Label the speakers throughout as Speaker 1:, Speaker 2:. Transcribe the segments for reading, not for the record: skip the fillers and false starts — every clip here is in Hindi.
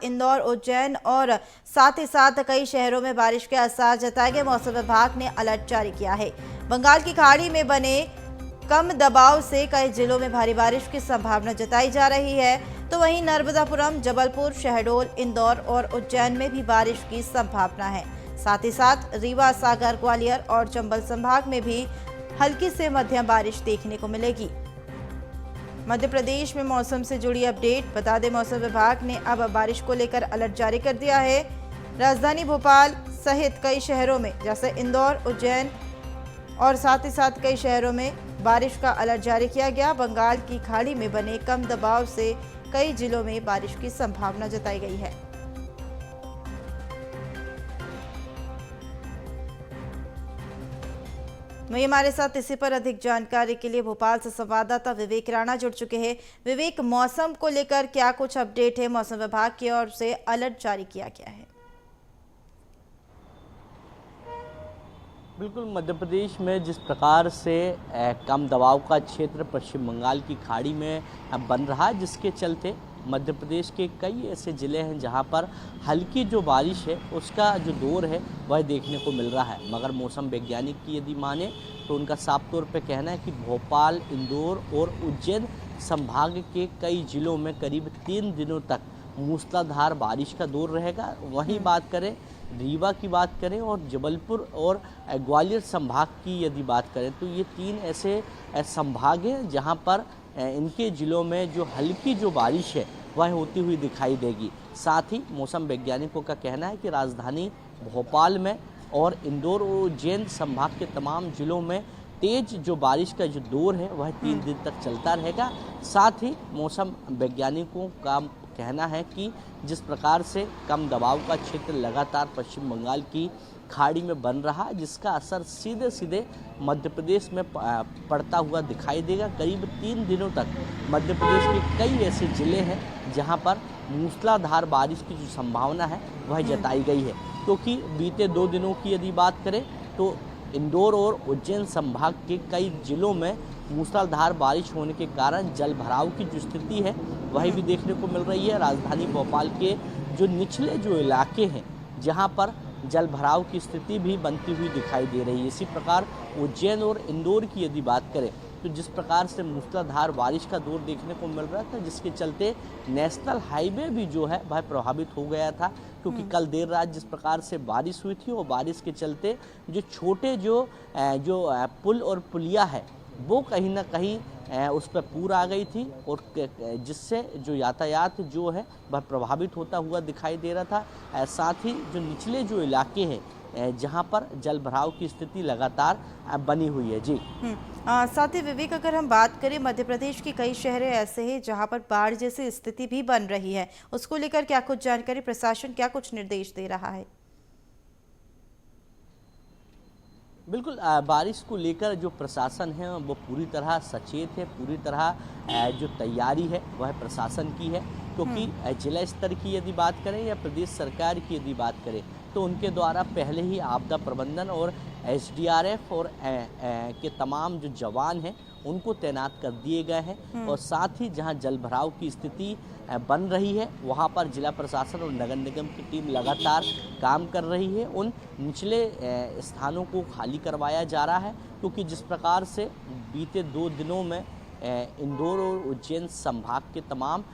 Speaker 1: इंदौर, उज्जैन और साथ ही साथ कई शहरों में बारिश के आसार जताए गए। मौसम विभाग ने अलर्ट जारी किया है। बंगाल की खाड़ी में बने कम दबाव से कई जिलों में भारी बारिश की संभावना जताई जा रही है, तो वहीं नर्मदापुरम, जबलपुर, शहडोल, इंदौर और उज्जैन में भी बारिश की संभावना है। साथ ही साथ रीवा, सागर, ग्वालियर और चंबल संभाग में भी हल्की से मध्यम बारिश देखने को मिलेगी। मध्य प्रदेश में मौसम से जुड़ी अपडेट बता दें, मौसम विभाग ने अब बारिश को लेकर अलर्ट जारी कर दिया है। राजधानी भोपाल सहित कई शहरों में जैसे इंदौर, उज्जैन और साथ ही साथ कई शहरों में बारिश का अलर्ट जारी किया गया। बंगाल की खाड़ी में बने कम दबाव से कई जिलों में बारिश की संभावना जताई गई है। वहीं हमारे साथ इसी पर अधिक जानकारी के लिए भोपाल से संवाददाता विवेक राणा जुड़ चुके हैं। विवेक, मौसम को लेकर क्या कुछ अपडेट है? मौसम विभाग की ओर से अलर्ट जारी किया गया है।
Speaker 2: बिल्कुल, मध्य प्रदेश में जिस प्रकार से कम दबाव का क्षेत्र पश्चिम बंगाल की खाड़ी में बन रहा है, जिसके चलते मध्य प्रदेश के कई ऐसे ज़िले हैं जहां पर हल्की जो बारिश है उसका जो दौर है वह देखने को मिल रहा है। मगर मौसम वैज्ञानिक की यदि माने तो उनका साफ तौर पे कहना है कि भोपाल, इंदौर और उज्जैन संभाग के कई ज़िलों में करीब 3 दिनों तक मूसलाधार बारिश का दौर रहेगा। वहीं बात करें रीवा की बात करें और जबलपुर और ग्वालियर संभाग की यदि बात करें तो ये 3 ऐसे संभाग हैं जहां पर इनके ज़िलों में जो हल्की जो बारिश है वह होती हुई दिखाई देगी। साथ ही मौसम वैज्ञानिकों का कहना है कि राजधानी भोपाल में और इंदौर और उज्जैन संभाग के तमाम ज़िलों में तेज जो बारिश का जो दौर है वह 3 दिन तक चलता रहेगा। साथ ही मौसम वैज्ञानिकों का कहना है कि जिस प्रकार से कम दबाव का क्षेत्र लगातार पश्चिम बंगाल की खाड़ी में बन रहा है, जिसका असर सीधे सीधे मध्य प्रदेश में पड़ता हुआ दिखाई देगा। करीब 3 दिनों तक मध्य प्रदेश के कई ऐसे ज़िले हैं जहां पर मूसलाधार बारिश की जो संभावना है वह जताई गई है, क्योंकि बीते 2 दिनों की यदि बात करें तो इंदौर और उज्जैन संभाग के कई जिलों में मूसलाधार बारिश होने के कारण जल भराव की जो स्थिति है वही भी देखने को मिल रही है। राजधानी भोपाल के जो निचले जो इलाके हैं जहां पर जल भराव की स्थिति भी बनती हुई दिखाई दे रही है। इसी प्रकार उज्जैन और इंदौर की यदि बात करें तो जिस प्रकार से मूसलाधार बारिश का दौर देखने को मिल रहा था, जिसके चलते नेशनल हाईवे भी जो है वह प्रभावित हो गया था, क्योंकि कल देर रात जिस प्रकार से बारिश हुई थी और बारिश के चलते जो छोटे जो पुल और पुलिया है वो कहीं ना कहीं उस पर पूर आ गई थी और जिससे जो यातायात जो है वह प्रभावित होता हुआ दिखाई दे रहा था। साथ ही जो निचले जो इलाके हैं जहां पर जल भराव की स्थिति लगातार बनी हुई है। जी
Speaker 1: साथ ही विवेक, अगर हम बात करें मध्य प्रदेश के कई शहर ऐसे हैं जहां पर बाढ़ जैसी स्थिति भी बन रही है, उसको लेकर क्या कुछ जानकारी, प्रशासन क्या कुछ निर्देश दे रहा है?
Speaker 2: बिल्कुल, बारिश को लेकर जो प्रशासन है वो पूरी तरह सचेत है, पूरी तरह जो तैयारी है वह प्रशासन की है, क्योंकि जिला स्तर की यदि बात करें या प्रदेश सरकार की यदि बात करें तो उनके द्वारा पहले ही आपदा प्रबंधन और SDRF और के तमाम जो जवान हैं उनको तैनात कर दिए गए हैं। और साथ ही जहां जल भराव की स्थिति बन रही है वहां पर जिला प्रशासन और नगर निगम की टीम लगातार काम कर रही है। उन निचले स्थानों को खाली करवाया जा रहा है, क्योंकि जिस प्रकार से बीते 2 दिनों में इंदौर और उज्जैन संभाग के तमाम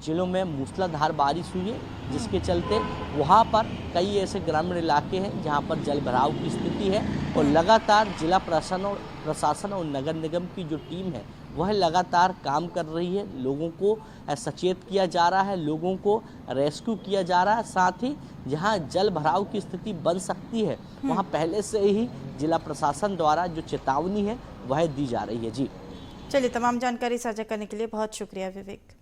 Speaker 2: जिलों में मूसलाधार बारिश हुई है, जिसके चलते वहां पर कई ऐसे ग्रामीण इलाके हैं जहां पर जल भराव की स्थिति है और लगातार जिला प्रशासन और नगर निगम की जो टीम है वह लगातार काम कर रही है। लोगों को सचेत किया जा रहा है, लोगों को रेस्क्यू किया जा रहा है। साथ ही जहां जल भराव की स्थिति बन सकती है वहां पहले से ही जिला प्रशासन द्वारा जो चेतावनी है वह दी जा रही है। जी
Speaker 1: चलिए, तमाम जानकारी साझा करने के लिए बहुत शुक्रिया विवेक।